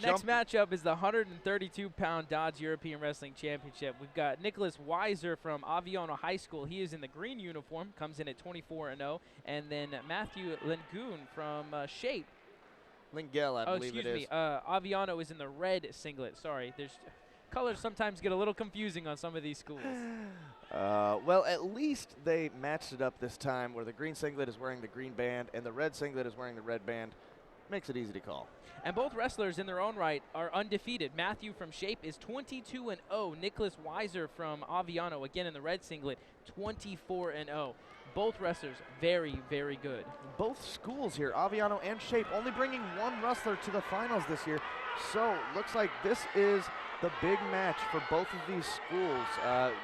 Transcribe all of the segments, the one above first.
Next matchup is the 132-pound DODDS European Wrestling Championship. We've got Nicholas Weiser from Aviano High School. He is in the green uniform, comes in at 24-0. And then Matthew Lengoon from Shape. Lingel, I believe it is. Excuse me. Aviano is in the red singlet. Sorry. There's colors sometimes get a little confusing on some of these schools. Well, at least they matched it up this time where the green singlet is wearing the green band and the red singlet is wearing the red band. Makes it easy to call. And both wrestlers in their own right are undefeated. Matthew from Shape is 22-0. Nicholas Weiser from Aviano, again in the red singlet, 24-0. Both wrestlers very, very good. Both schools here, Aviano and Shape, only bringing one wrestler to the finals this year. So looks like this is the big match for both of these schools.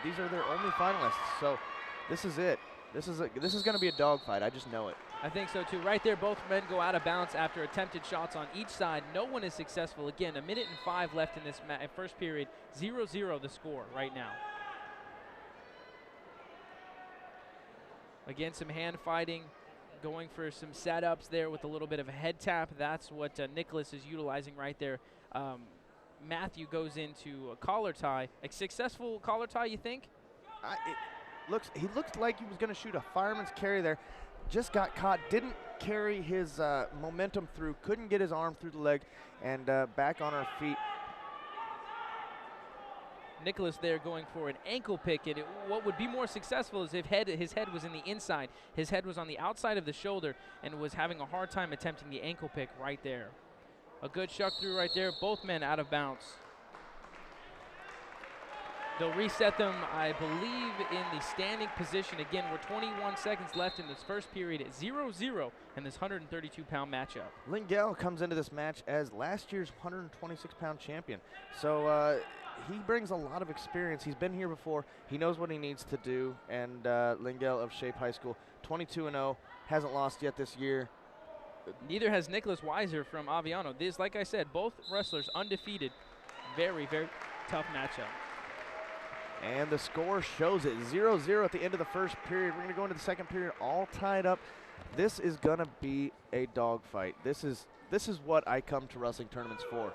These are their only finalists, so this is it. This is going to be a dogfight. I just know it. I think so too. Right there, both men go out of bounds after attempted shots on each side. No one is successful. Again, 1 minute and 5 left in this first period. 0-0 the score right now. Again, some hand fighting, going for some setups there with a little bit of a head tap. That's what Nicholas is utilizing right there. Matthew goes into a collar tie. A successful collar tie, you think? He looked like he was going to shoot a fireman's carry there. Just got caught, didn't carry his momentum through, couldn't get his arm through the leg, and back on our feet. Nicholas there going for an ankle pick, and what would be more successful is if his head was in the inside. His head was on the outside of the shoulder and was having a hard time attempting the ankle pick right there. A good shuck through right there, both men out of bounds. They'll reset them, I believe, in the standing position. Again, we're 21 seconds left in this first period at 0-0 in this 132-pound matchup. Lingel comes into this match as last year's 126-pound champion. So he brings a lot of experience. He's been here before. He knows what he needs to do. And Lingel of Shape High School, 22-0, hasn't lost yet this year. Neither has Nicholas Weiser from Aviano. This, like I said, both wrestlers undefeated. Very, very tough matchup. And the score shows it, 0-0 at the end of the first period. We're going to go into the second period all tied up. This is going to be a dogfight. This is what I come to wrestling tournaments for.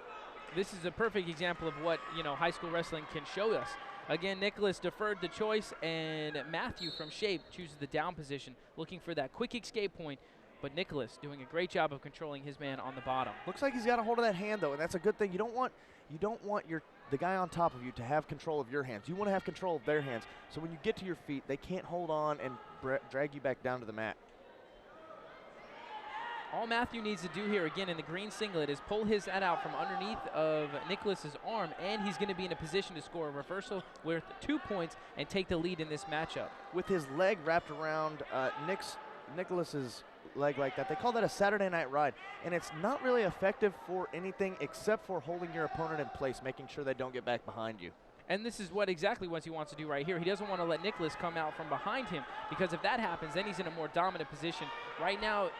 This is a perfect example of what, high school wrestling can show us. Again, Nicholas deferred the choice, and Matthew from Shape chooses the down position, looking for that quick escape point. But Nicholas doing a great job of controlling his man on the bottom. Looks like he's got a hold of that hand, though, and that's a good thing. You don't want the guy on top of you to have control of your hands. You want to have control of their hands. So when you get to your feet, they can't hold on and drag you back down to the mat. All Matthew needs to do here, again, in the green singlet, is pull his head out from underneath of Nicholas's arm, and he's going to be in a position to score a reversal worth 2 points and take the lead in this matchup. With his leg wrapped around Nicholas's leg like that, they call that a Saturday Night Ride, and it's not really effective for anything except for holding your opponent in place, making sure they don't get back behind you. And this is exactly what he wants to do right here. He doesn't want to let Nicholas come out from behind him, because if that happens, then he's in a more dominant position. Right now,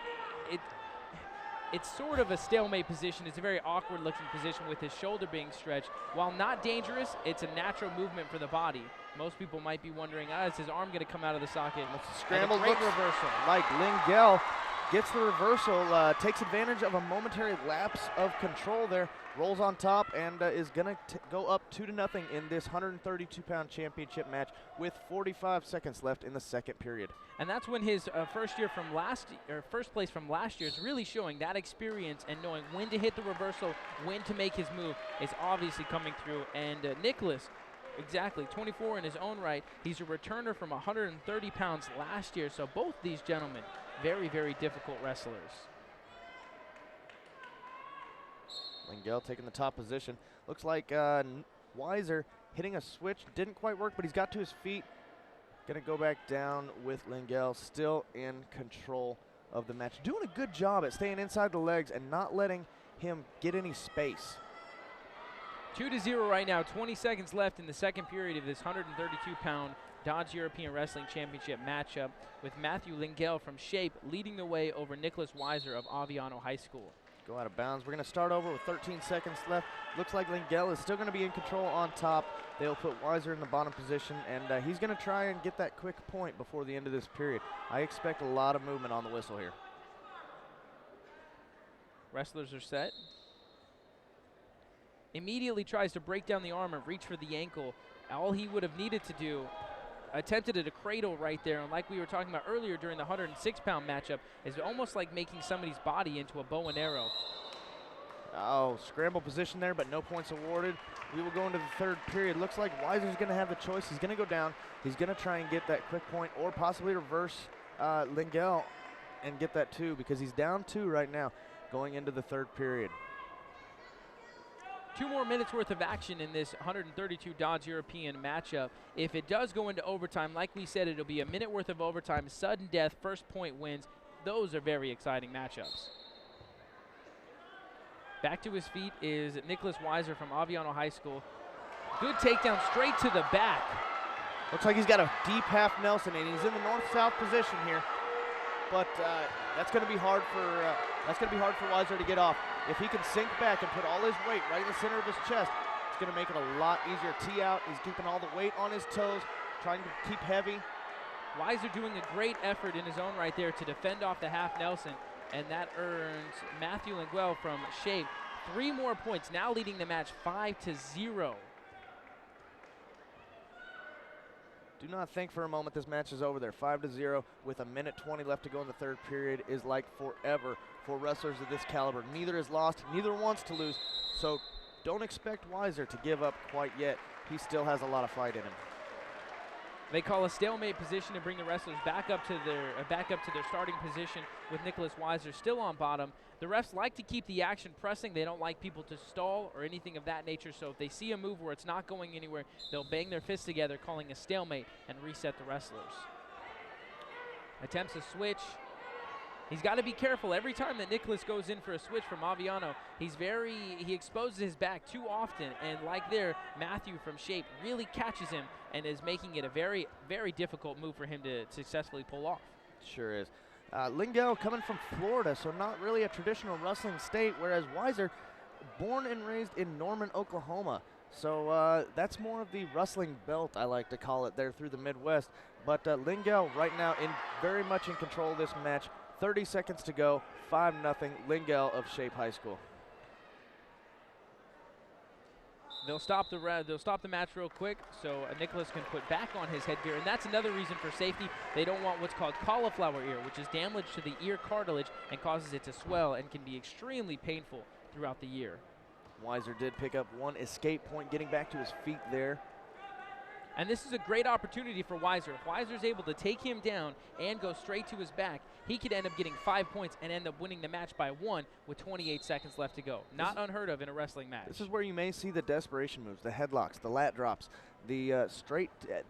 it's sort of a stalemate position. It's a very awkward-looking position with his shoulder being stretched. While not dangerous, it's a natural movement for the body. Most people might be wondering, is his arm going to come out of the socket? Scrambled great reversal. Like Lingel gets the reversal, takes advantage of a momentary lapse of control there, rolls on top, and is going to go up 2-0 in this 132-pound championship match with 45 seconds left in the second period. And that's when his first place from last year is really showing that experience and knowing when to hit the reversal, when to make his move is obviously coming through. And Nicholas, exactly, 24 in his own right. He's a returner from 130 pounds last year. So both these gentlemen, very, very difficult wrestlers. Lingel taking the top position. Looks like Weiser hitting a switch. Didn't quite work, but he's got to his feet. Going to go back down with Lingel, still in control of the match. Doing a good job at staying inside the legs and not letting him get any space. 2-0 right now, 20 seconds left in the second period of this 132-pound DODDS European Wrestling Championship matchup, with Matthew Lingel from Shape leading the way over Nicholas Weiser of Aviano High School. Go out of bounds. We're going to start over with 13 seconds left. Looks like Lingel is still going to be in control on top. They'll put Weiser in the bottom position, and he's going to try and get that quick point before the end of this period. I expect a lot of movement on the whistle here. Wrestlers are set. immediately tries to break down the arm and reach for the ankle. All he would have needed to do, attempted at a cradle right there, and like we were talking about earlier during the 106-pound matchup, is almost like making somebody's body into a bow and arrow. Oh, scramble position there, but no points awarded. We will go into the third period. Looks like Weiser's going to have the choice. He's going to go down. He's going to try and get that quick point or possibly reverse Lingel and get that 2 because he's down 2 right now going into the third period. 2 more minutes worth of action in this 132 DODDS European matchup. If it does go into overtime, like we said, it'll be a minute worth of overtime, sudden death, first point wins. Those are very exciting matchups. Back to his feet is Nicholas Weiser from Aviano High School. Good takedown straight to the back. Looks like he's got a deep half Nelson, and he's in the north-south position here. But that's going to be hard for Weiser to get off. If he can sink back and put all his weight right in the center of his chest, it's going to make it a lot easier. Tee out. He's keeping all the weight on his toes, trying to keep heavy. Weiser doing a great effort in his own right there to defend off the half Nelson, and that earns Matthew Linguel from Shape 3 more points, now leading the match 5-0. Do not think for a moment this match is over there. 5-0 with a minute 20 left to go in the third period is like forever for wrestlers of this caliber. Neither is lost, neither wants to lose, so don't expect Weiser to give up quite yet. He still has a lot of fight in him. They call a stalemate position to bring the wrestlers back up to their starting position with Nicholas Weiser still on bottom. The refs like to keep the action pressing. They don't like people to stall or anything of that nature, so if they see a move where it's not going anywhere, they'll bang their fists together, calling a stalemate, and reset the wrestlers. Attempts a switch. He's got to be careful every time that Nicholas goes in for a switch from Aviano. He exposes his back too often, and like there, Matthew from Shape really catches him and is making it a very, very difficult move for him to successfully pull off. Sure is. Lingel coming from Florida, so not really a traditional wrestling state, whereas Weiser, born and raised in Norman, Oklahoma. So that's more of the wrestling belt, I like to call it, there through the Midwest. But Lingel right now very much in control of this match. 30 seconds to go, 5-0, Lingel of Shape High School. They'll stop the match real quick so Nicholas can put back on his headgear, and that's another reason for safety. They don't want what's called cauliflower ear, which is damage to the ear cartilage and causes it to swell and can be extremely painful throughout the year. Weiser did pick up 1 escape point, getting back to his feet there. And this is a great opportunity for Weiser. If Weiser's able to take him down and go straight to his back, he could end up getting 5 points and end up winning the match by 1 with 28 seconds left to go. Not unheard of in a wrestling match. This is where you may see the desperation moves, the headlocks, the lat drops, the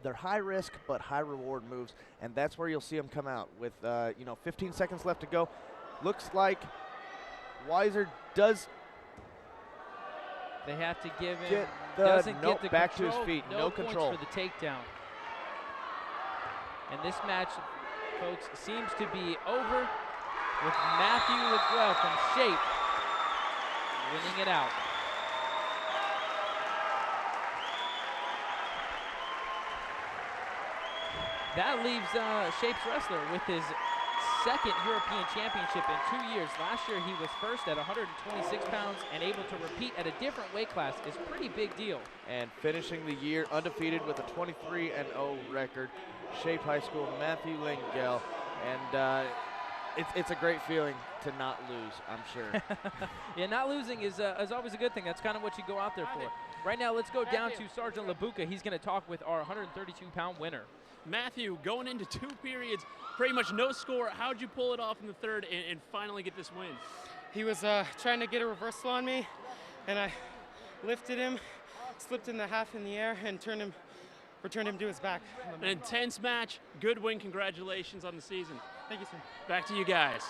they're high risk but high reward moves, and that's where you'll see them come out with 15 seconds left to go. Looks like Weiser does. They have to give him. Get the back to his feet. No control for the takedown. And this match, folks, seems to be over with Matthew Linguel from Shape winning it out. That leaves Shape's wrestler with his second European championship in 2 years. Last year he was first at 126 pounds and able to repeat at a different weight class is a pretty big deal. And finishing the year undefeated with a 23-0 record, Shape High School, Matthew Lingel. And it's a great feeling to not lose, I'm sure. Yeah, not losing is always a good thing. That's kind of what you go out there for. Right now, let's go down to Sergeant Labuka. He's going to talk with our 132-pound winner. Matthew, going into 2 periods, pretty much no score. How'd you pull it off in the third and finally get this win? He was trying to get a reversal on me, and I lifted him, slipped in the half in the air, and returned him to his back. An intense match, good win. Congratulations on the season. Thank you, sir. Back to you guys.